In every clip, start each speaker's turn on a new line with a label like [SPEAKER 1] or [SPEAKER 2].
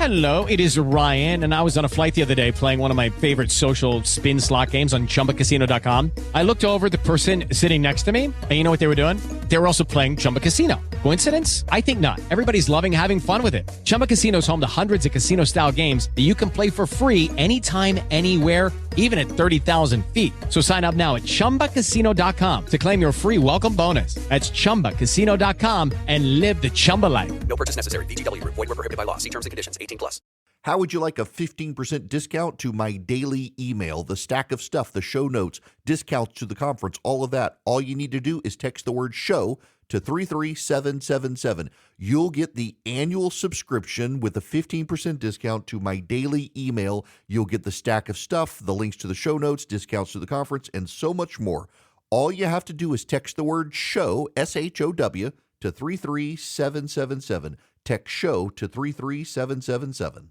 [SPEAKER 1] Hello, it is Ryan, and I was on a flight the other day playing one of my favorite social spin slot games on ChumbaCasino.com. I looked over at the person sitting next to me, and you know what they were doing? They were also playing Chumba Casino. Coincidence? I think not. Everybody's loving having fun with it. Chumba Casino is home to hundreds of casino-style games that you can play for free anytime, anywhere, even at 30,000 feet. So sign up now at ChumbaCasino.com to claim your free welcome bonus. That's ChumbaCasino.com and live the Chumba life.
[SPEAKER 2] No purchase necessary. VGW. Void where prohibited by law. See terms and conditions. 18+.
[SPEAKER 3] How would you like a 15% discount to my daily email, the stack of stuff, the show notes, discounts to the conference, all of that? All you need to do is text the word show to 33777. You'll get the annual subscription with a 15% discount to my daily email. You'll get the stack of stuff, the links to the show notes, discounts to the conference, and so much more. All you have to do is text the word show, SHOW, to 33777. Text show to 33777.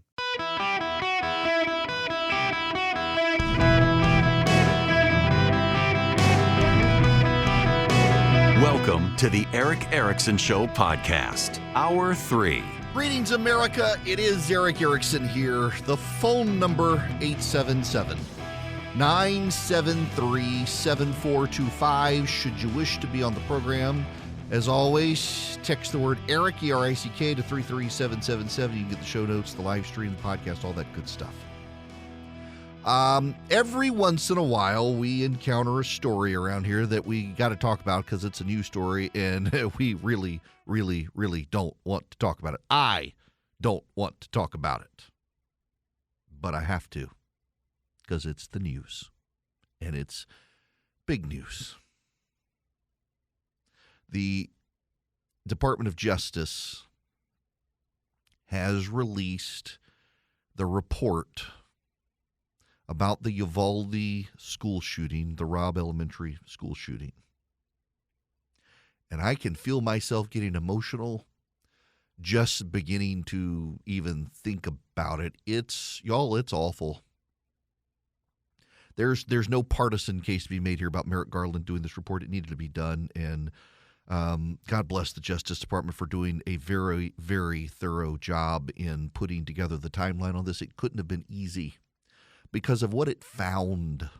[SPEAKER 4] Welcome to the Eric Erickson Show podcast, Hour 3.
[SPEAKER 3] Greetings, America. It is Eric Erickson here. The phone number, 877-973-7425. Should you wish to be on the program, as always, text the word Eric, E-R-I-C-K, to 33777. You can get the show notes, the live stream, the podcast, all that good stuff. Every once in a while, we encounter a story around here that we got to talk about because it's a news story, and we really, really, really don't want to talk about it. I don't want to talk about it, but I have to because it's the news, and it's big news. The Department of Justice has released the report about the Uvalde school shooting, the Robb Elementary school shooting. And I can feel myself getting emotional just beginning to even think about it. It's awful. There's no partisan case to be made here about Merrick Garland doing this report. It needed to be done, and God bless the Justice Department for doing a very, very thorough job in putting together the timeline on this. It couldn't have been easy because of what it found.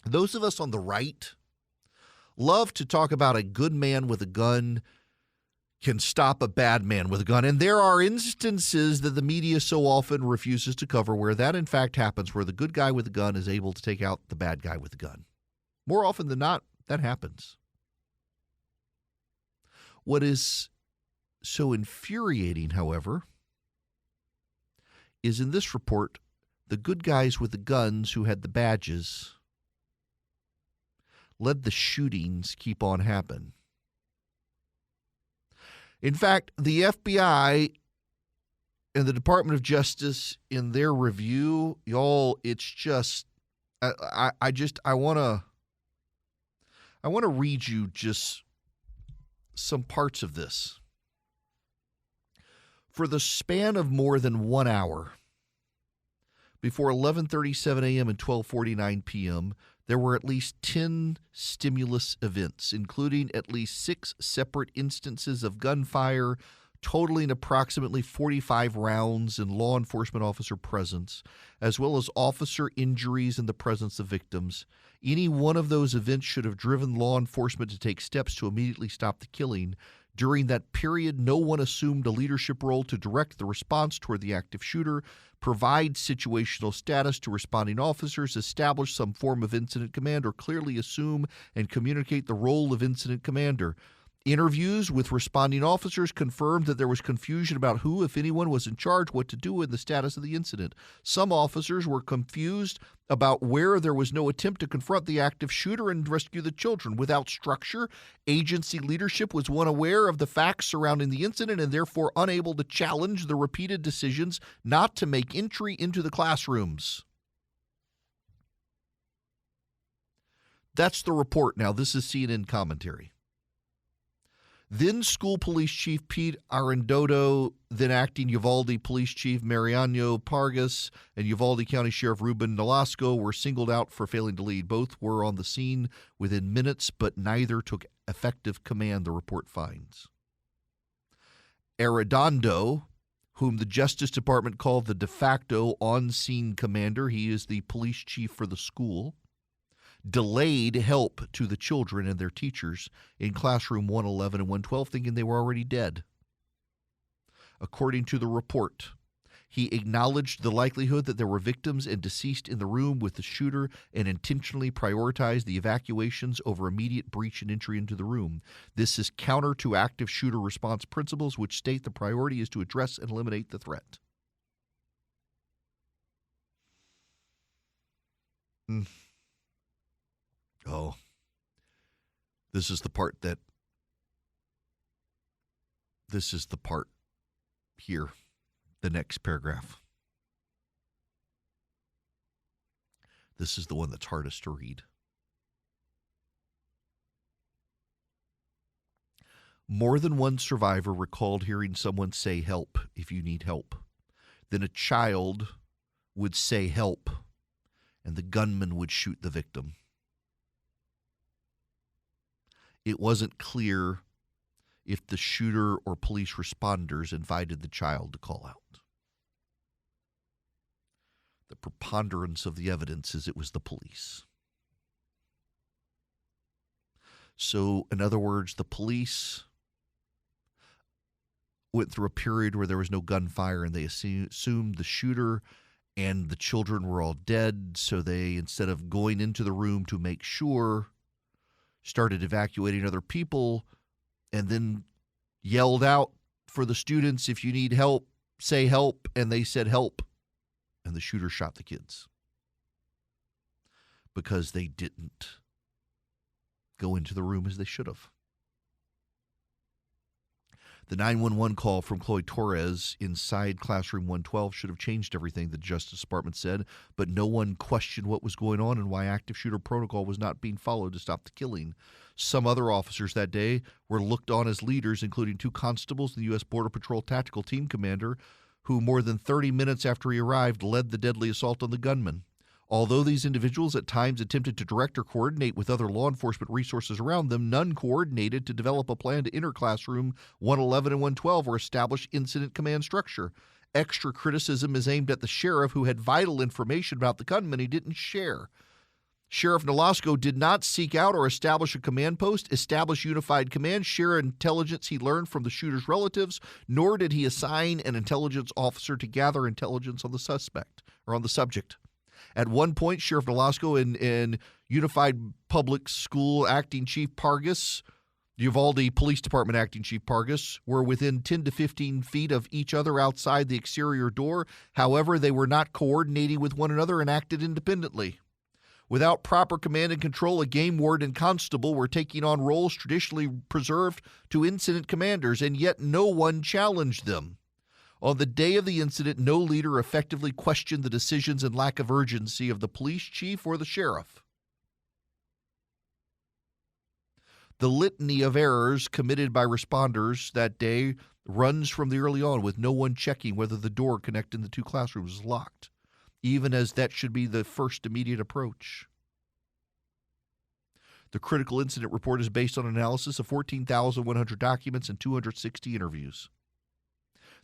[SPEAKER 3] Those of us on the right love to talk about a good man with a gun can stop a bad man with a gun. And there are instances that the media so often refuses to cover where that in fact happens, where the good guy with a gun is able to take out the bad guy with a gun. More often than not, that happens. What is so infuriating, however, is in this report, the good guys with the guns who had the badges let the shootings keep on happening. In fact, the FBI and the Department of Justice in their review, y'all, it's just, I want to read you just some parts of this. For the span of more than 1 hour, before 11:37 a.m. and 12:49 p.m., there were at least 10 stimulus events, including at least 6 separate instances of gunfire, totaling approximately 45 rounds in law enforcement officer presence, as well as officer injuries in the presence of victims. Any one of those events should have driven law enforcement to take steps to immediately stop the killing. During that period, no one assumed a leadership role to direct the response toward the active shooter, provide situational status to responding officers, establish some form of incident command, or clearly assume and communicate the role of incident commander. Interviews with responding officers confirmed that there was confusion about who, if anyone, was in charge, what to do, and the status of the incident. Some officers were confused about where there was no attempt to confront the active shooter and rescue the children. Without structure, agency leadership was unaware of the facts surrounding the incident and therefore unable to challenge the repeated decisions not to make entry into the classrooms. That's the report. Now, this is CNN commentary. Then School Police Chief Pete Arendado, then Acting Uvalde Police Chief Mariano Pargas, and Uvalde County Sheriff Ruben Nolasco were singled out for failing to lead. Both were on the scene within minutes, but neither took effective command, the report finds. Arredondo, whom the Justice Department called the de facto on-scene commander. He is the police chief for the school. Delayed help to the children and their teachers in classroom 111 and 112, thinking they were already dead. According to the report, he acknowledged the likelihood that there were victims and deceased in the room with the shooter and intentionally prioritized the evacuations over immediate breach and entry into the room. This is counter to active shooter response principles, which state the priority is to address and eliminate the threat. Oh, this is the part here, the next paragraph. This is the one that's hardest to read. More than one survivor recalled hearing someone say, "Help, if you need help." Then a child would say, "Help," and the gunman would shoot the victim. It wasn't clear if the shooter or police responders invited the child to call out. The preponderance of the evidence is it was the police. So, in other words, the police went through a period where there was no gunfire, and they assumed the shooter and the children were all dead, so they, instead of going into the room to make sure, started evacuating other people, and then yelled out for the students, "If you need help, say help," and they said help, and the shooter shot the kids because they didn't go into the room as they should have. The 911 call from Chloe Torres inside classroom 112 should have changed everything, the Justice Department said, but no one questioned what was going on and why active shooter protocol was not being followed to stop the killing. Some other officers that day were looked on as leaders, including 2 constables and the U.S. Border Patrol Tactical Team Commander, who more than 30 minutes after he arrived led the deadly assault on the gunman. Although these individuals at times attempted to direct or coordinate with other law enforcement resources around them, none coordinated to develop a plan to enter classroom 111 and 112 or establish incident command structure. Extra criticism is aimed at the sheriff, who had vital information about the gunman he didn't share. Sheriff Nolasco did not seek out or establish a command post, establish unified command, share intelligence he learned from the shooter's relatives, nor did he assign an intelligence officer to gather intelligence on the suspect or on the subject. At one point, Sheriff Nolasco and Unified Public School Acting Chief Pargas, Uvalde Police Department Acting Chief Pargas, were within 10 to 15 feet of each other outside the exterior door. However, they were not coordinating with one another and acted independently. Without proper command and control, a game warden and constable were taking on roles traditionally preserved to incident commanders, and yet no one challenged them. On the day of the incident, no leader effectively questioned the decisions and lack of urgency of the police chief or the sheriff. The litany of errors committed by responders that day runs from the early on, with no one checking whether the door connecting the 2 classrooms was locked, even as that should be the first immediate approach. The critical incident report is based on analysis of 14,100 documents and 260 interviews.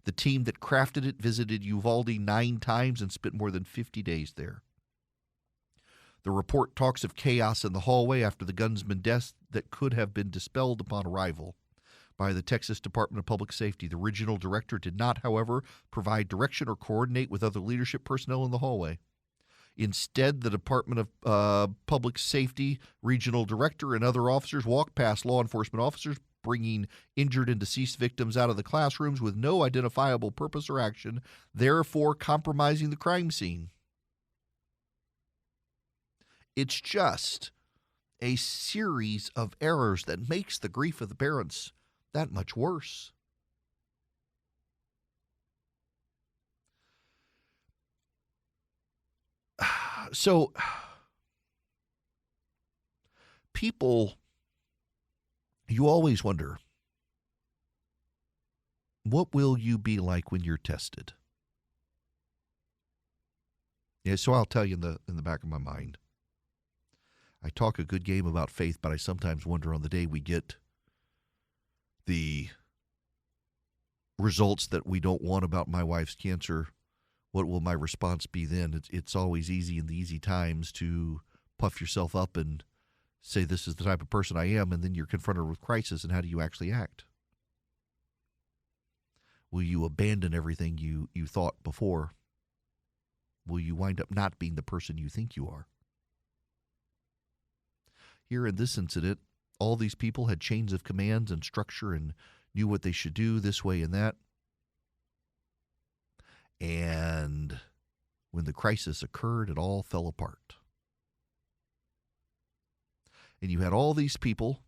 [SPEAKER 3] The team that crafted it visited Uvalde 9 times and spent more than 50 days there. The report talks of chaos in the hallway after the gunman's death that could have been dispelled upon arrival by the Texas Department of Public Safety. The regional director did not, however, provide direction or coordinate with other leadership personnel in the hallway. Instead, the Department of Public Safety regional director and other officers walked past law enforcement officers, bringing injured and deceased victims out of the classrooms with no identifiable purpose or action, therefore compromising the crime scene. It's just a series of errors that makes the grief of the parents that much worse. So, people, you always wonder, what will you be like when you're tested? Yeah, so I'll tell you in the back of my mind. I talk a good game about faith, but I sometimes wonder on the day we get the results that we don't want about my wife's cancer, what will my response be then? It's always easy in the easy times to puff yourself up and say this is the type of person I am, and then you're confronted with crisis, and how do you actually act? Will you abandon everything you thought before? Will you wind up not being the person you think you are? Here in this incident, all these people had chains of commands and structure and knew what they should do this way and that. And when the crisis occurred, it all fell apart. And you had all these people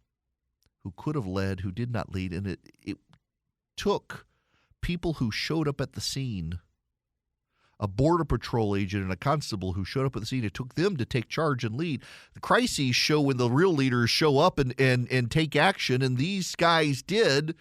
[SPEAKER 3] who could have led, who did not lead, and it took people who showed up at the scene, a border patrol agent and a constable who showed up at the scene. It took them to take charge and lead. The crises show when the real leaders show up and take action, and these guys did,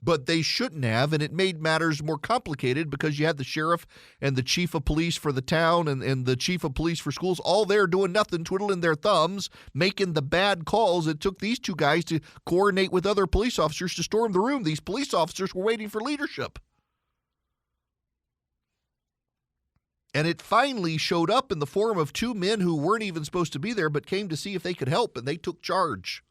[SPEAKER 3] but they shouldn't have, and it made matters more complicated because you had the sheriff and the chief of police for the town and the chief of police for schools all there doing nothing, twiddling their thumbs, making the bad calls. It took these two guys to coordinate with other police officers to storm the room. These police officers were waiting for leadership. And it finally showed up in the form of two men who weren't even supposed to be there but came to see if they could help, and they took charge.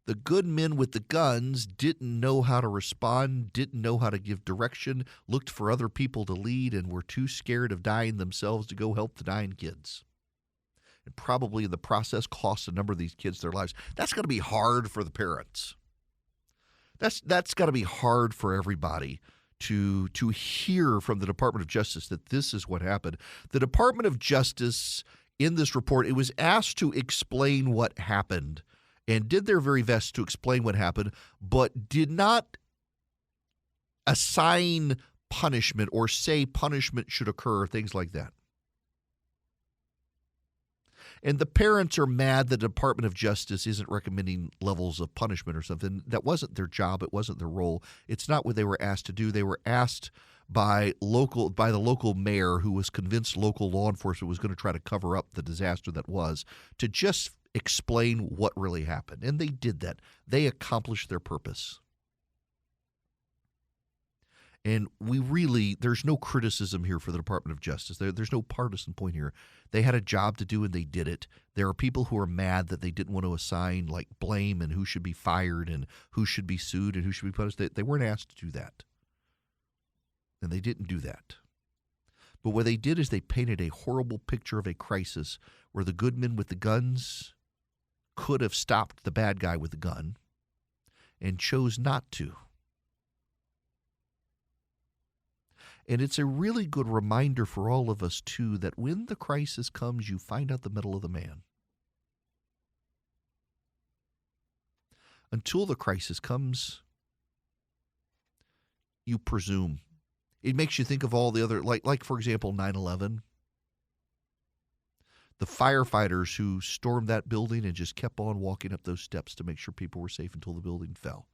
[SPEAKER 3] The good men with the guns didn't know how to respond, didn't know how to give direction, looked for other people to lead, and were too scared of dying themselves to go help the dying kids. And probably in the process cost a number of these kids their lives. That's got to be hard for the parents. That's got to be hard for everybody to hear from the Department of Justice that this is what happened. The Department of Justice, in this report, it was asked to explain what happened and did their very best to explain what happened, but did not assign punishment or say punishment should occur, things like that. And the parents are mad the Department of Justice isn't recommending levels of punishment or something. That wasn't their job. It wasn't their role. It's not what they were asked to do. They were asked by the local mayor, who was convinced local law enforcement was going to try to cover up the disaster that was, to just explain what really happened. And they did that. They accomplished their purpose. And there's no criticism here for the Department of Justice. There's no partisan point here. They had a job to do and they did it. There are people who are mad that they didn't want to assign blame and who should be fired and who should be sued and who should be punished. They weren't asked to do that. And they didn't do that. But what they did is they painted a horrible picture of a crisis where the good men with the guns could have stopped the bad guy with the gun and chose not to. And it's a really good reminder for all of us, too, that when the crisis comes, you find out the mettle of the man. Until the crisis comes, you presume. It makes you think of all the other, like for example, 9/11. The firefighters who stormed that building and just kept on walking up those steps to make sure people were safe until the building fell.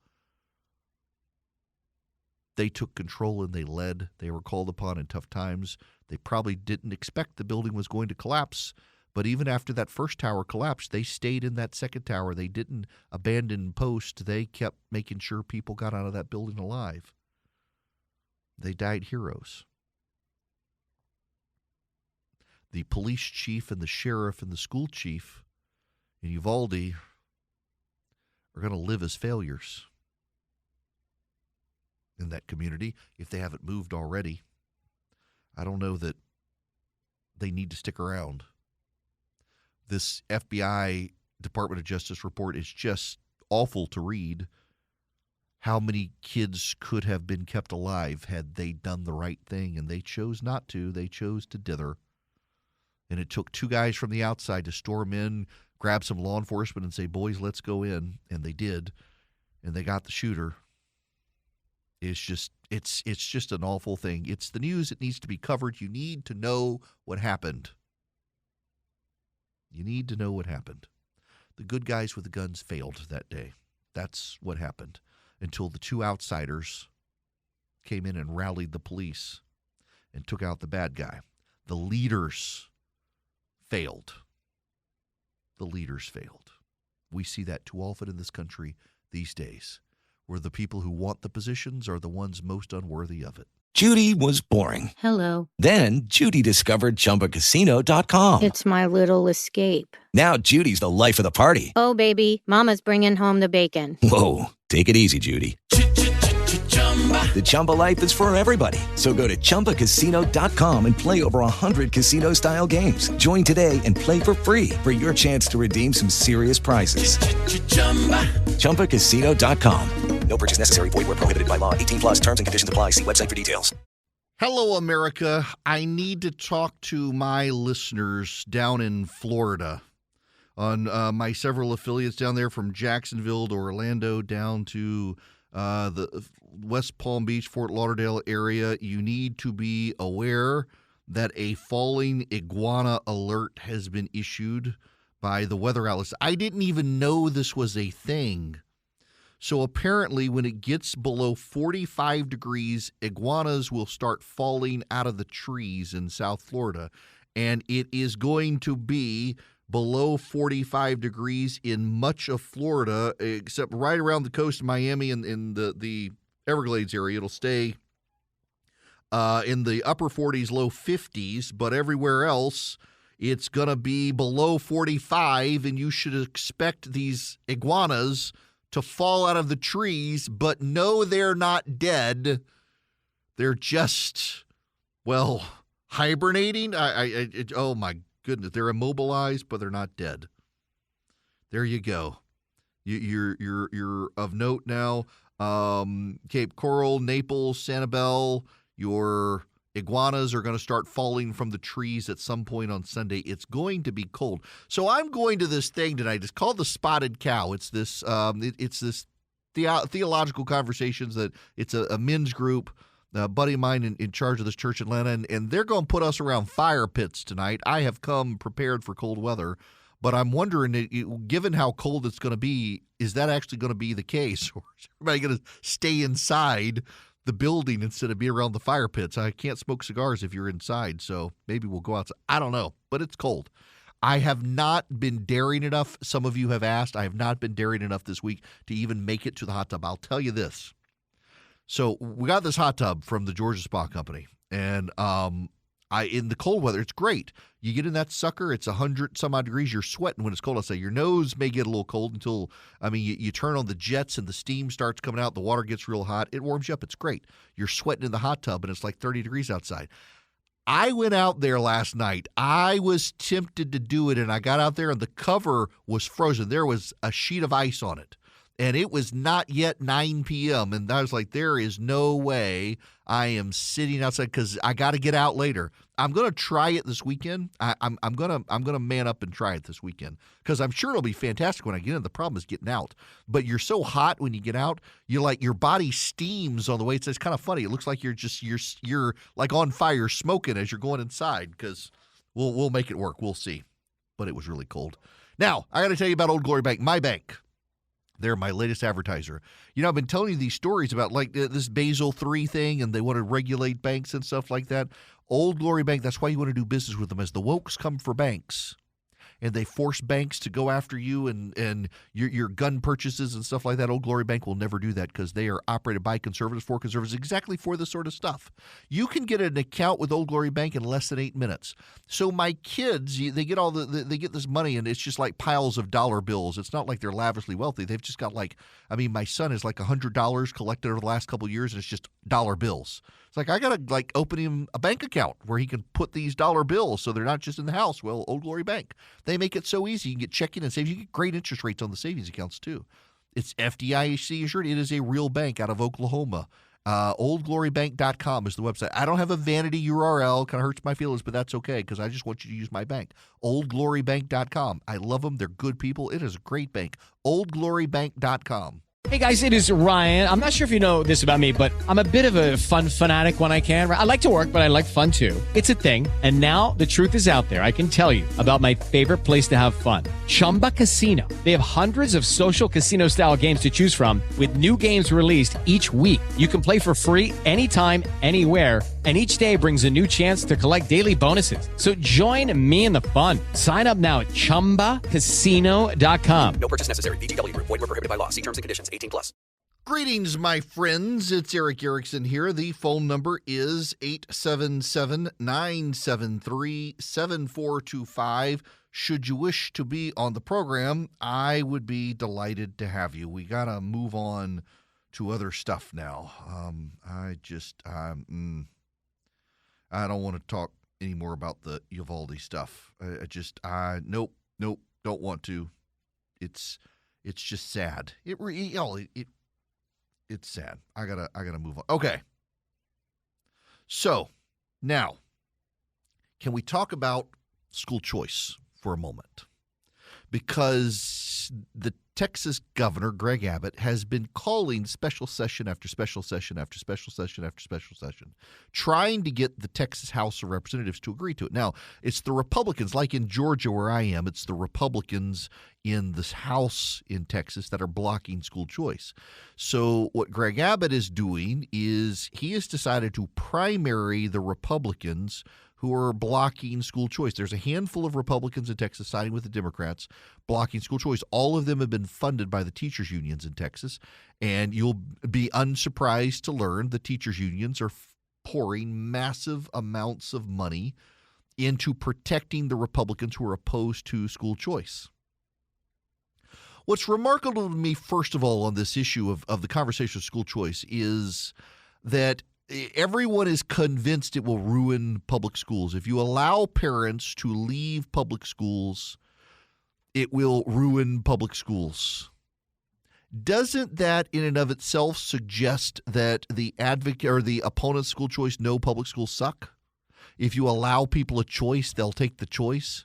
[SPEAKER 3] They took control and they led. They were called upon in tough times. They probably didn't expect the building was going to collapse, but even after that first tower collapsed, they stayed in that second tower. They didn't abandon post. They kept making sure people got out of that building alive. They died heroes. The police chief and the sheriff and the school chief in Uvalde are going to live as failures in that community if they haven't moved already. I don't know that they need to stick around. This FBI Department of Justice report is just awful to read. How many kids could have been kept alive had they done the right thing, and they chose not to. They chose to dither. And it took two guys from the outside to storm in, grab some law enforcement and say, boys, let's go in. And they did. And they got the shooter. It's just an awful thing. It's the news. It needs to be covered. You need to know what happened. You need to know what happened. The good guys with the guns failed that day. That's what happened until the two outsiders came in and rallied the police and took out the bad guy. The leaders failed. The leaders failed. We see that too often in this country. these days, where the people who want the positions are the ones most unworthy of it.
[SPEAKER 5] Judy was boring.
[SPEAKER 6] Hello.
[SPEAKER 5] Then Judy discovered ChumbaCasino.com.
[SPEAKER 6] It's my little escape.
[SPEAKER 5] Now Judy's the life of the party.
[SPEAKER 6] Oh, baby, mama's bringing home the bacon.
[SPEAKER 5] Whoa, take it easy, Judy. The Chumba life is for everybody. So go to ChumbaCasino.com and play over 100 casino-style games. Join today and play for free for your chance to redeem some serious prizes. ChumbaCasino.com.
[SPEAKER 2] No purchase necessary. Void where prohibited by law. 18 plus terms and conditions apply. See website for details.
[SPEAKER 3] Hello, America. I need to talk to my listeners down in Florida on my several affiliates down there, from Jacksonville to Orlando down to the West Palm Beach, Fort Lauderdale area. You need to be aware that a falling iguana alert has been issued by the weather outlets. I didn't even know this was a thing. So apparently when it gets below 45 degrees, iguanas will start falling out of the trees in South Florida. And it is going to be below 45 degrees in much of Florida, except right around the coast of Miami and in the Everglades area. It'll stay in the upper 40s, low 50s, but everywhere else it's going to be below 45, and you should expect these iguanas to fall out of the trees, but no, they're not dead. They're just, well, hibernating. Oh my goodness, they're immobilized, but they're not dead. There you go. You're of note now. Cape Coral, Naples, Sanibel, your iguanas are going to start falling from the trees at some point on Sunday. It's going to be cold. So I'm going to this thing tonight. It's called the Spotted Cow. It's this theological conversations that it's a men's group. A buddy of mine in charge of this church in Atlanta, and they're going to put us around fire pits tonight. I have come prepared for cold weather, but I'm wondering, given how cold it's going to be, is that actually going to be the case? Or is everybody going to stay inside the building instead of be around the fire pits? I can't smoke cigars if you're inside, so maybe we'll go outside. I don't know, but it's cold. I have not been daring enough. Some of you have asked. I have not been daring enough this week to even make it to the hot tub. I'll tell you this. So we got this hot tub from the Georgia Spa Company, and in the cold weather, it's great. You get in that sucker, it's 100 some odd degrees. You're sweating when it's cold. I'll say your nose may get a little cold until, you turn on the jets and the steam starts coming out. The water gets real hot. It warms you up. It's great. You're sweating in the hot tub, and it's like 30 degrees outside. I went out there last night. I was tempted to do it, and I got out there, and the cover was frozen. There was a sheet of ice on it. And it was not yet 9 p.m. And I was like, there is no way I am sitting outside because I got to get out later. I'm going to try it this weekend. I'm gonna man up and try it this weekend because I'm sure it'll be fantastic when I get in. The problem is getting out. But you're so hot when you get out. You're like your body steams on the way. It's kind of funny. It looks like you're like on fire, smoking as you're going inside. Because we'll make it work. We'll see. But it was really cold. Now I got to tell you about Old Glory Bank, my bank. They're my latest advertiser. I've been telling you these stories about like this Basel III thing, and they want to regulate banks and stuff like that. Old Glory Bank, that's why you want to do business with them, as the wokes come for banks. And they force banks to go after you and your gun purchases and stuff like that. Old Glory Bank will never do that because they are operated by conservatives, for conservatives, exactly for this sort of stuff. You can get an account with Old Glory Bank in less than 8 minutes. So my kids, they get they get this money, and it's just like piles of dollar bills. It's not like they're lavishly wealthy. They've just got my son has like $100 collected over the last couple of years, and it's just dollar bills. It's like I got to open him a bank account where he can put these dollar bills so they're not just in the house. Well, Old Glory Bank, they make it so easy. You can get checking and savings. You get great interest rates on the savings accounts too. It's FDIC insured. It is a real bank out of Oklahoma. OldGloryBank.com is the website. I don't have a vanity URL. Kind of hurts my feelings, but that's okay because I just want you to use my bank. OldGloryBank.com. I love them. They're good people. It is a great bank. OldGloryBank.com.
[SPEAKER 1] Hey guys, it is Ryan. I'm not sure if you know this about me, but I'm a bit of a fun fanatic when I can. I like to work, but I like fun too. It's a thing. And now the truth is out there. I can tell you about my favorite place to have fun. Chumba Casino. They have hundreds of social casino style games to choose from with new games released each week. You can play for free anytime, anywhere. And each day brings a new chance to collect daily bonuses. So join me in the fun. Sign up now at ChumbaCasino.com.
[SPEAKER 2] No purchase necessary. VGW Group. Void where prohibited by law. See terms and conditions. restrictions 18 plus.
[SPEAKER 3] Greetings, my friends. It's Eric Erickson here. The phone number is 877-973-7425. Should you wish to be on the program, I would be delighted to have you. We got to move on to other stuff now. I don't want to talk anymore about the Uvalde stuff. Nope, don't want to. It's just sad. It's sad. I gotta move on. Okay. So now, can we talk about school choice for a moment? Because the Texas governor, Greg Abbott, has been calling special session after special session after special session after special session, trying to get the Texas House of Representatives to agree to it. Now, it's the Republicans, like in Georgia where I am, it's the Republicans in this House in Texas that are blocking school choice. So what Greg Abbott is doing is he has decided to primary the Republicans who are blocking school choice. There's a handful of Republicans in Texas siding with the Democrats blocking school choice. All of them have been funded by the teachers' unions in Texas, and you'll be unsurprised to learn the teachers' unions are pouring massive amounts of money into protecting the Republicans who are opposed to school choice. What's remarkable to me, first of all, on this issue of the conversation of school choice is that everyone is convinced it will ruin public schools. If you allow parents to leave public schools, it will ruin public schools. Doesn't that in and of itself suggest that the advocate or the opponent's school choice know public schools suck? If you allow people a choice, they'll take the choice.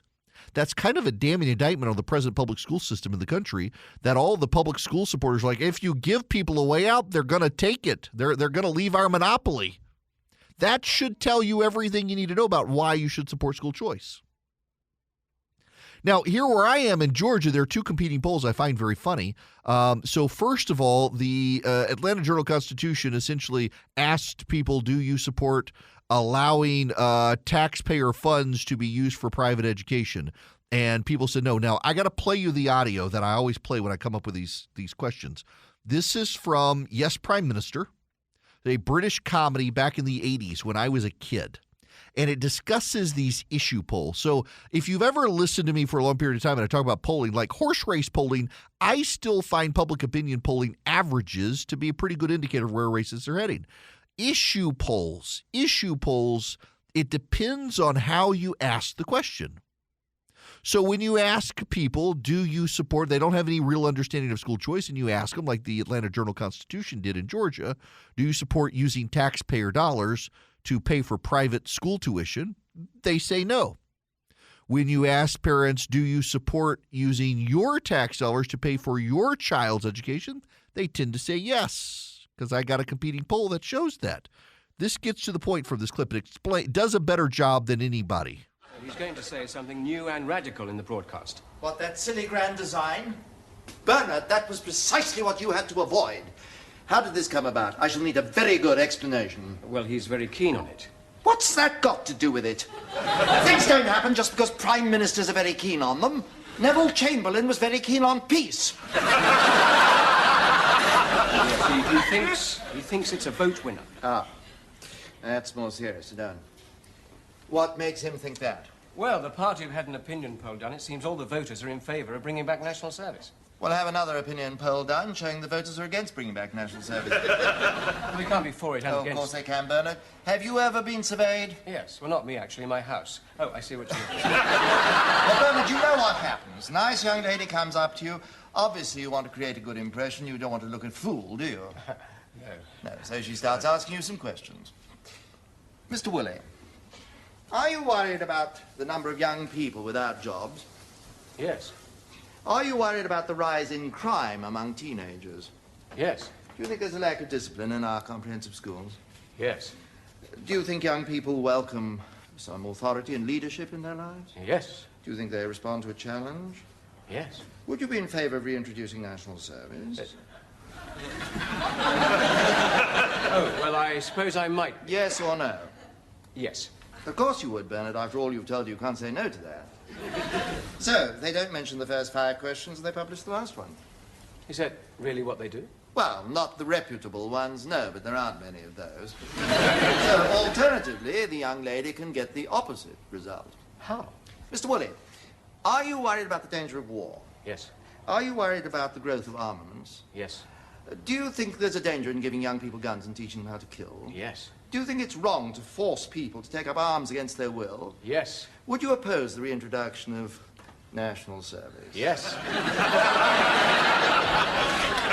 [SPEAKER 3] That's kind of a damning indictment on the present public school system in the country, that all the public school supporters are like, if you give people a way out, they're going to take it. They're going to leave our monopoly. That should tell you everything you need to know about why you should support school choice. Now, here where I am in Georgia, there are two competing polls I find very funny. So first of all, the Atlanta Journal-Constitution essentially asked people, do you support allowing taxpayer funds to be used for private education? And people said no. Now, I got to play you the audio that I always play when I come up with these questions. This is from Yes, Prime Minister, a British comedy back in the 80s when I was a kid. And it discusses these issue polls. So if you've ever listened to me for a long period of time and I talk about polling, like horse race polling, I still find public opinion polling averages to be a pretty good indicator of where races are heading. Issue polls, it depends on how you ask the question. So when you ask people, do you support, they don't have any real understanding of school choice, and you ask them, like the Atlanta Journal-Constitution did in Georgia, do you support using taxpayer dollars to pay for private school tuition? They say no. When you ask parents, do you support using your tax dollars to pay for your child's education? They tend to say yes, because I got a competing poll that shows that. This gets to the point from this clip. It does a better job than anybody.
[SPEAKER 7] He's going to say something new and radical in the broadcast.
[SPEAKER 8] What, that silly grand design? Bernard, that was precisely what you had to avoid. How did this come about? I shall need a very good explanation.
[SPEAKER 7] Well, he's very keen on it.
[SPEAKER 8] What's that got to do with it? Things don't happen just because prime ministers are very keen on them. Neville Chamberlain was very keen on peace.
[SPEAKER 7] He thinks it's a vote winner.
[SPEAKER 8] Ah, that's more serious. Sit down. What makes him think that?
[SPEAKER 7] Well, the party have had an opinion poll done. It seems all the voters are in favour of bringing back national service.
[SPEAKER 8] We'll have another opinion poll done showing the voters are against bringing back national service.
[SPEAKER 7] We can't be for it and against.
[SPEAKER 8] Of course they can, Bernard. Have you ever been surveyed?
[SPEAKER 7] Yes. Well, not me, actually. My house. Oh, I see what you mean.
[SPEAKER 8] Well, Bernard, you know what happens. Nice young lady comes up to you. Obviously, you want to create a good impression. You don't want to look a fool, do you?
[SPEAKER 7] No.
[SPEAKER 8] No, so she starts asking you some questions. Mr. Woolley, are you worried about the number of young people without jobs?
[SPEAKER 7] Yes.
[SPEAKER 8] Are you worried about the rise in crime among teenagers?
[SPEAKER 7] Yes.
[SPEAKER 8] Do you think there's a lack of discipline in our comprehensive schools?
[SPEAKER 7] Yes.
[SPEAKER 8] Do you think young people welcome some authority and leadership in their lives?
[SPEAKER 7] Yes.
[SPEAKER 8] Do you think they respond to a challenge?
[SPEAKER 7] Yes.
[SPEAKER 8] Would you be in favor of reintroducing national service?
[SPEAKER 7] Yes. Oh, well, I suppose I might.
[SPEAKER 8] Yes or no?
[SPEAKER 7] Yes.
[SPEAKER 8] Of course you would, Bernard. After all you've told, you can't say no to that. So, they don't mention the first 5 questions, and they publish the last one.
[SPEAKER 7] Is that really what they do?
[SPEAKER 8] Well, not the reputable ones, no, but there aren't many of those. So, alternatively, the young lady can get the opposite result.
[SPEAKER 7] How?
[SPEAKER 8] Mr. Woolley, are you worried about the danger of war?
[SPEAKER 7] Yes.
[SPEAKER 8] Are you worried about the growth of armaments?
[SPEAKER 7] Yes.
[SPEAKER 8] Do you think there's a danger in giving young people guns and teaching them how to kill?
[SPEAKER 7] Yes.
[SPEAKER 8] Do you think it's wrong to force people to take up arms against their will?
[SPEAKER 7] Yes.
[SPEAKER 8] Would you oppose the reintroduction of national service?
[SPEAKER 7] Yes.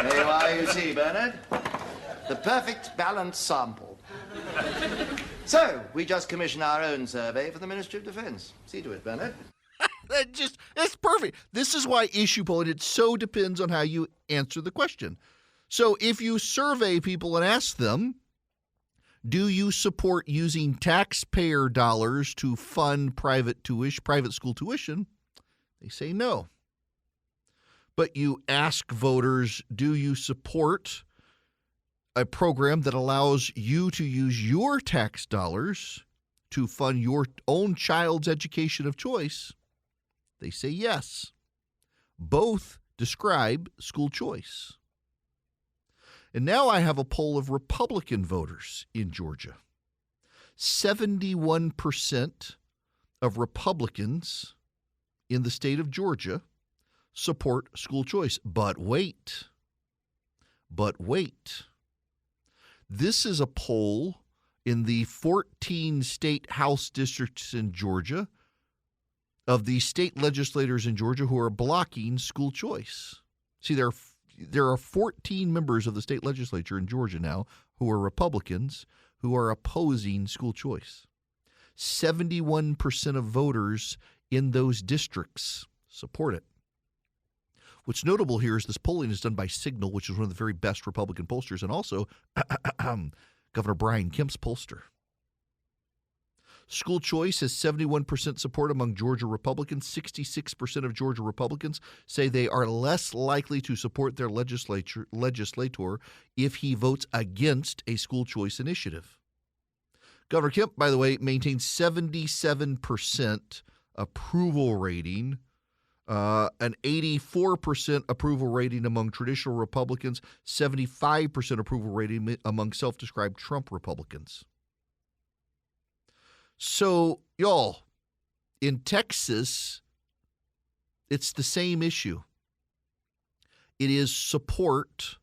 [SPEAKER 8] There you are, you see, Bernard. The perfect balanced sample. So, we just commissioned our own survey for the Ministry of Defense. See to it, Bernard.
[SPEAKER 3] It's perfect. This is why issue polling, it so depends on how you answer the question. So if you survey people and ask them, do you support using taxpayer dollars to fund private school tuition? They say no. But you ask voters, do you support a program that allows you to use your tax dollars to fund your own child's education of choice? They say yes. Both describe school choice. And now I have a poll of Republican voters in Georgia. 71% of Republicans in the state of Georgia support school choice. But wait. This is a poll in the 14 state House districts in Georgia of the state legislators in Georgia who are blocking school choice. See, there are 14 members of the state legislature in Georgia now who are Republicans who are opposing school choice. 71% of voters in those districts support it. What's notable here is this polling is done by Signal, which is one of the very best Republican pollsters, and also Governor Brian Kemp's pollster. School choice has 71% support among Georgia Republicans. 66% of Georgia Republicans say they are less likely to support their legislator if he votes against a school choice initiative. Governor Kemp, by the way, maintains 77% approval rating, an 84% approval rating among traditional Republicans, 75% approval rating among self-described Trump Republicans. So, y'all, in Texas, it's the same issue. It is support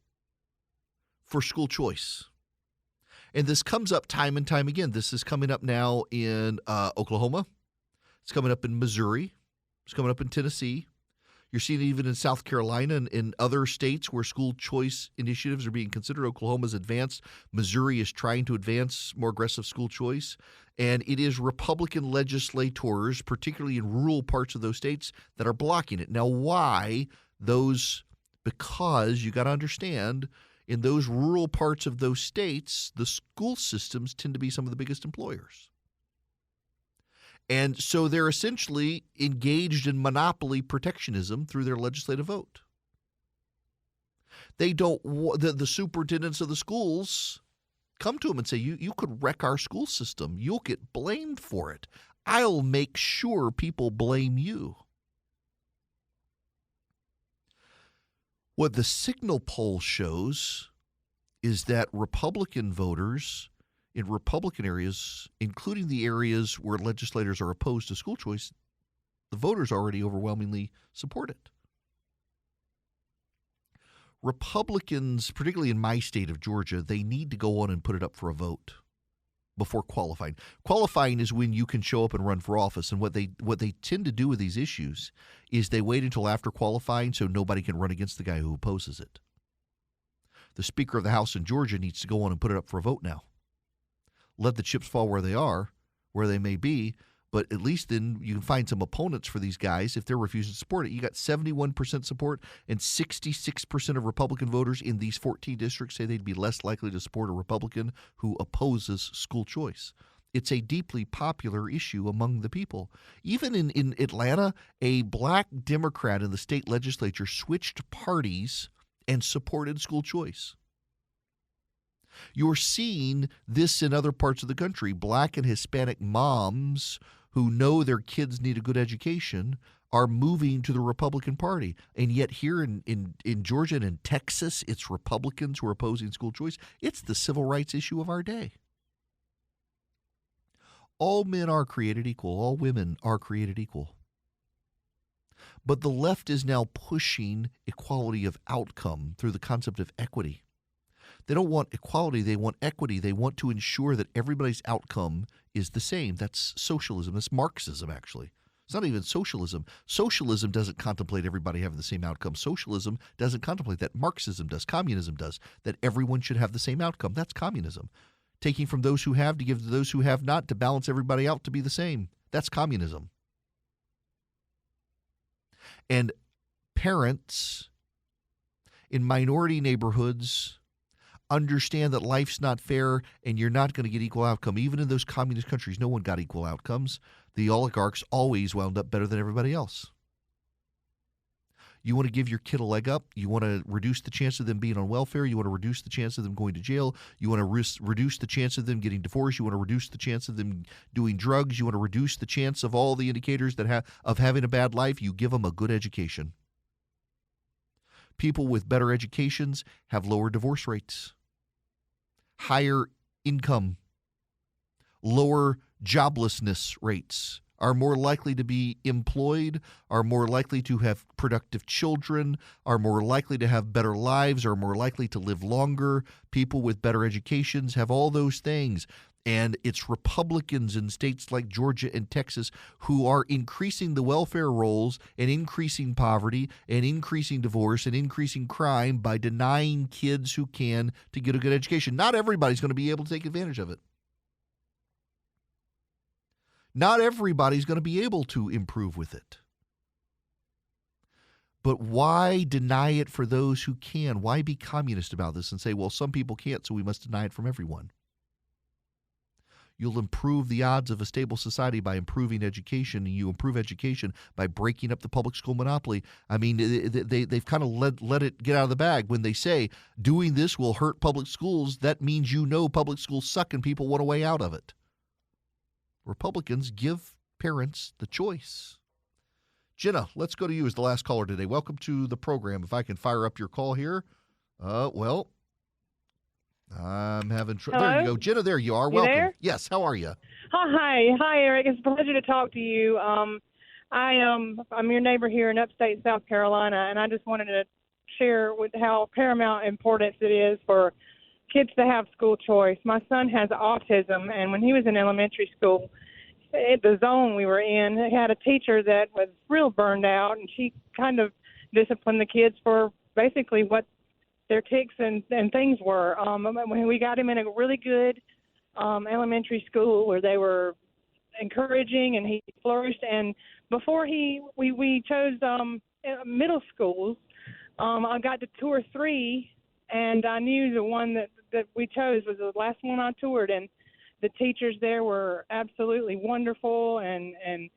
[SPEAKER 3] for school choice. And this comes up time and time again. This is coming up now in Oklahoma. It's coming up in Missouri. It's coming up in Tennessee. You're seeing it even in South Carolina and in other states where school choice initiatives are being considered. Oklahoma's advanced. Missouri is trying to advance more aggressive school choice. And it is Republican legislators, particularly in rural parts of those states, that are blocking it. Now, why those? Because you got to understand, in those rural parts of those states, the school systems tend to be some of the biggest employers. And so they're essentially engaged in monopoly protectionism through their legislative vote. They don't. The superintendents of the schools come to them and say, you could wreck our school system. You'll get blamed for it. I'll make sure people blame you. What the Signal poll shows is that Republican voters in Republican areas, including the areas where legislators are opposed to school choice, the voters already overwhelmingly support it. Republicans, particularly in my state of Georgia, they need to go on and put it up for a vote before qualifying. Qualifying is when you can show up and run for office. And what they tend to do with these issues is they wait until after qualifying so nobody can run against the guy who opposes it. The Speaker of the House in Georgia needs to go on and put it up for a vote now. Let the chips fall where they may be, but at least then you can find some opponents for these guys if they're refusing to support it. You got 71% support, and 66% of Republican voters in these 14 districts say they'd be less likely to support a Republican who opposes school choice. It's a deeply popular issue among the people. Even in Atlanta, a black Democrat in the state legislature switched parties and supported school choice. You're seeing this in other parts of the country. Black and Hispanic moms who know their kids need a good education are moving to the Republican Party. And yet here in Georgia and in Texas, it's Republicans who are opposing school choice. It's the civil rights issue of our day. All men are created equal. All women are created equal. But the left is now pushing equality of outcome through the concept of equity. They don't want equality, they want equity. They want to ensure that everybody's outcome is the same. That's socialism. That's Marxism, actually. It's not even socialism. Socialism doesn't contemplate everybody having the same outcome. Socialism doesn't contemplate that. Marxism does. Communism does. That everyone should have the same outcome. That's communism. Taking from those who have to give to those who have not to balance everybody out to be the same. That's communism. And parents in minority neighborhoods understand that life's not fair and you're not going to get equal outcome. Even in those communist countries, no one got equal outcomes. The oligarchs always wound up better than everybody else. You want to give your kid a leg up. You want to reduce the chance of them being on welfare. You want to reduce the chance of them going to jail. You want to reduce the chance of them getting divorced. You want to reduce the chance of them doing drugs. You want to reduce the chance of all the indicators that of having a bad life. You give them a good education. People with better educations have lower divorce rates, higher income, lower joblessness rates, are more likely to be employed, are more likely to have productive children, are more likely to have better lives, are more likely to live longer. People with better educations have all those things. And it's Republicans in states like Georgia and Texas who are increasing the welfare rolls and increasing poverty and increasing divorce and increasing crime by denying kids who can to get a good education. Not everybody's going to be able to take advantage of it. Not everybody's going to be able to improve with it. But why deny it for those who can? Why be communist about this and say, well, some people can't, so we must deny it from everyone? You'll improve the odds of a stable society by improving education, and you improve education by breaking up the public school monopoly. I mean, they've kind of let it get out of the bag. When they say doing this will hurt public schools, that means public schools suck and people want a way out of it. Republicans give parents the choice. Jenna, let's go to you as the last caller today. Welcome to the program. If I can fire up your call here. I'm having trouble. There you go. Jenna, there you are. Welcome.
[SPEAKER 9] There?
[SPEAKER 3] Yes, how are you?
[SPEAKER 9] Hi, Eric. It's a pleasure to talk to you. I'm your neighbor here in upstate South Carolina, and I just wanted to share with how paramount importance it is for kids to have school choice. My son has autism, and when he was in elementary school, at the zone we were in, he had a teacher that was real burned out, and she kind of disciplined the kids for basically what their tics and things were. When we got him in a really good elementary school where they were encouraging and he flourished, and before we chose middle schools, I got to tour 3, and I knew the one that we chose was the last one I toured, and the teachers there were absolutely wonderful and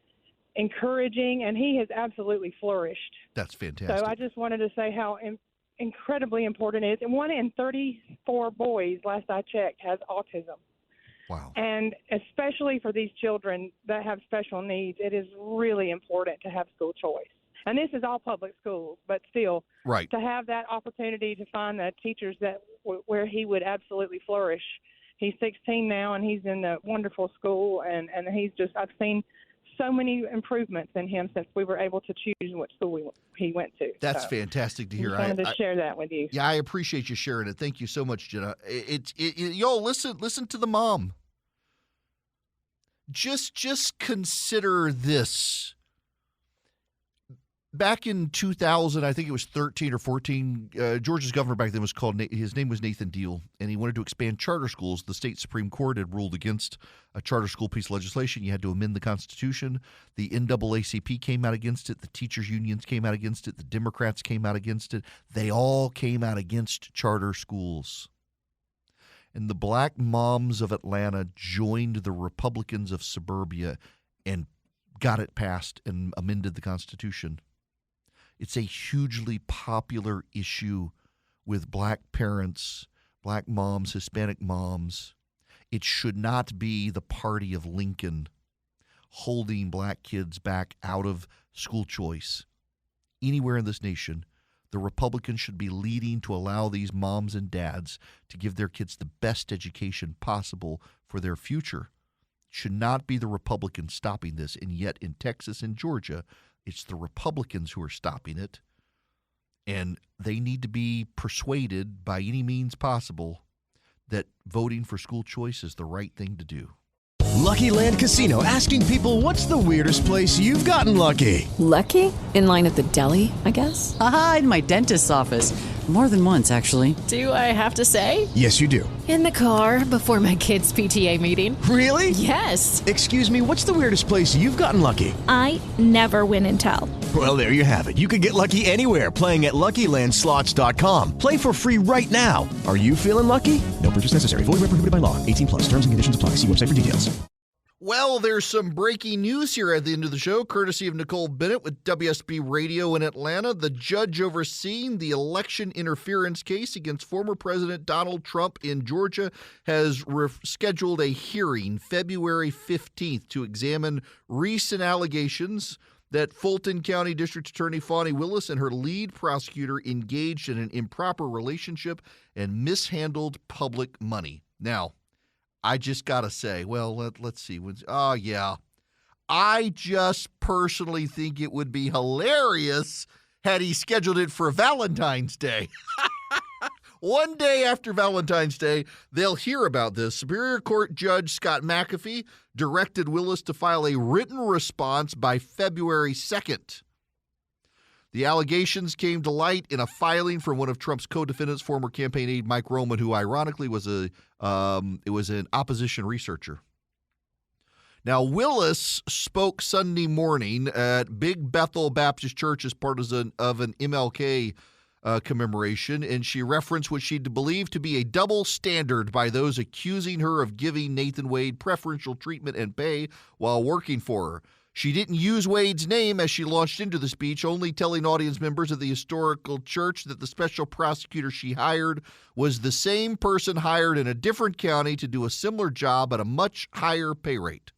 [SPEAKER 9] encouraging, and he has absolutely flourished.
[SPEAKER 3] That's fantastic.
[SPEAKER 9] So I just wanted to say how incredibly important it is. And 1 in 34 boys, last I checked, has autism.
[SPEAKER 3] Wow.
[SPEAKER 9] And especially for these children that have special needs, it is really important to have school choice. And this is all public schools, but still,
[SPEAKER 3] right, to
[SPEAKER 9] have that opportunity to find the teachers where he would absolutely flourish. He's 16 now, and he's in a wonderful school, and I've seen so many improvements in him since we were able to choose what school he went to.
[SPEAKER 3] That's fantastic to hear.
[SPEAKER 9] I wanted to share that with you.
[SPEAKER 3] Yeah, I appreciate you sharing it. Thank you so much, Jenna. Y'all listen to the mom. Just consider this. Back in 2000, I think it was 13 or 14, Georgia's governor back then his name was Nathan Deal, and he wanted to expand charter schools. The state Supreme Court had ruled against a charter school piece of legislation. You had to amend the Constitution. The NAACP came out against it. The teachers' unions came out against it. The Democrats came out against it. They all came out against charter schools. And the black moms of Atlanta joined the Republicans of suburbia and got it passed and amended the Constitution. It's a hugely popular issue with black parents, black moms, Hispanic moms. It should not be the party of Lincoln holding black kids back out of school choice anywhere in this nation. The Republicans should be leading to allow these moms and dads to give their kids the best education possible for their future. It should not be the Republicans stopping this. And yet in Texas and Georgia, it's the Republicans who are stopping it. And they need to be persuaded by any means possible that voting for school choice is the right thing to do.
[SPEAKER 10] Lucky Land Casino, asking people, what's the weirdest place you've gotten lucky?
[SPEAKER 11] Lucky? In line at the deli, I guess?
[SPEAKER 12] Aha, in my dentist's office. More than once, actually.
[SPEAKER 11] Do I have to say?
[SPEAKER 10] Yes, you do.
[SPEAKER 11] In the car before my kids' PTA meeting.
[SPEAKER 10] Really?
[SPEAKER 11] Yes.
[SPEAKER 10] Excuse me, what's the weirdest place you've gotten lucky?
[SPEAKER 13] I never win and tell.
[SPEAKER 10] Well, there you have it. You can get lucky anywhere, playing at LuckyLandSlots.com. Play for free right now. Are you feeling lucky? No purchase necessary. Void where prohibited by law. 18 plus. Terms and conditions apply. See website for details.
[SPEAKER 3] Well, there's some breaking news here at the end of the show, courtesy of Nicole Bennett with WSB Radio in Atlanta. The judge overseeing the election interference case against former President Donald Trump in Georgia has scheduled a hearing February 15th to examine recent allegations that Fulton County District Attorney Fani Willis and her lead prosecutor engaged in an improper relationship and mishandled public money. Now, I just got to say, well, let's see. Oh, yeah. I just personally think it would be hilarious had he scheduled it for Valentine's Day. One day after Valentine's Day, they'll hear about this. Superior Court Judge Scott McAfee directed Willis to file a written response by February 2nd. The allegations came to light in a filing from one of Trump's co-defendants, former campaign aide Mike Roman, who ironically was an opposition researcher. Now, Willis spoke Sunday morning at Big Bethel Baptist Church as part of an MLK commemoration, and she referenced what she believed to be a double standard by those accusing her of giving Nathan Wade preferential treatment and pay while working for her. She didn't use Wade's name as she launched into the speech, only telling audience members of the historical church that the special prosecutor she hired was the same person hired in a different county to do a similar job at a much higher pay rate.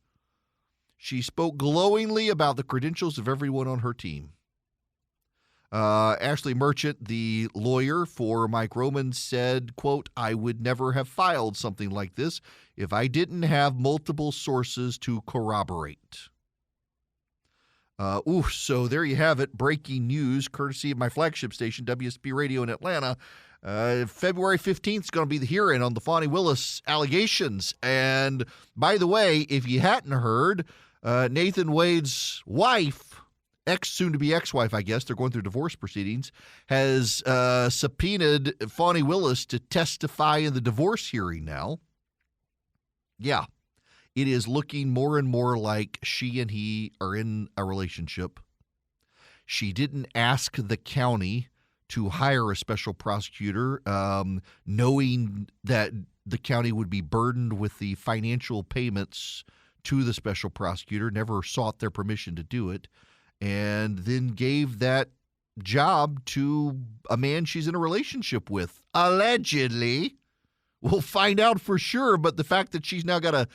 [SPEAKER 3] She spoke glowingly about the credentials of everyone on her team. Ashley Merchant, the lawyer for Mike Roman, said, quote, "I would never have filed something like this if I didn't have multiple sources to corroborate." So there you have it. Breaking news, courtesy of my flagship station, WSB Radio in Atlanta. February 15th is going to be the hearing on the Fani Willis allegations. And by the way, if you hadn't heard, Nathan Wade's wife, soon-to-be ex-wife, I guess, they're going through divorce proceedings, has subpoenaed Fani Willis to testify in the divorce hearing now. Yeah. It is looking more and more like she and he are in a relationship. She didn't ask the county to hire a special prosecutor, knowing that the county would be burdened with the financial payments to the special prosecutor, never sought their permission to do it, and then gave that job to a man she's in a relationship with, allegedly. We'll find out for sure, but the fact that she's now got to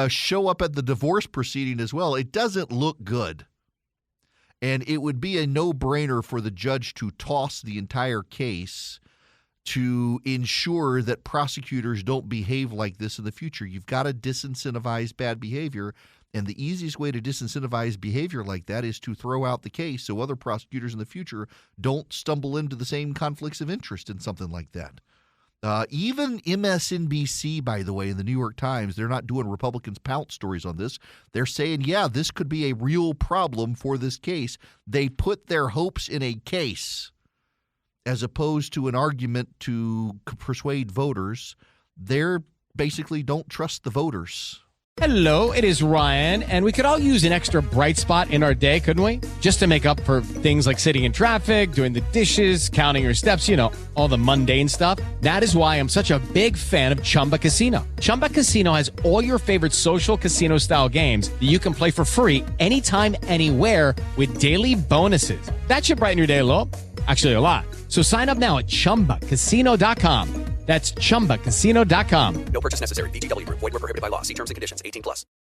[SPEAKER 3] show up at the divorce proceeding as well, it doesn't look good. And it would be a no-brainer for the judge to toss the entire case to ensure that prosecutors don't behave like this in the future. You've got to disincentivize bad behavior, and the easiest way to disincentivize behavior like that is to throw out the case so other prosecutors in the future don't stumble into the same conflicts of interest in something like that. Even MSNBC, by the way, in the New York Times, they're not doing Republicans' pounce stories on this. They're saying, yeah, this could be a real problem for this case. They put their hopes in a case as opposed to an argument to persuade voters. They're basically don't trust the voters.
[SPEAKER 1] Hello, it is Ryan, and we could all use an extra bright spot in our day, couldn't we? Just to make up for things like sitting in traffic, doing the dishes, counting your steps, all the mundane stuff. That is why I'm such a big fan of Chumba Casino. Chumba Casino has all your favorite social casino-style games that you can play for free anytime, anywhere with daily bonuses. That should brighten your day a little. Actually, a lot. So sign up now at ChumbaCasino.com. That's ChumbaCasino.com.
[SPEAKER 2] No purchase necessary. VGW Group. Void where prohibited by law. See terms and conditions. 18+.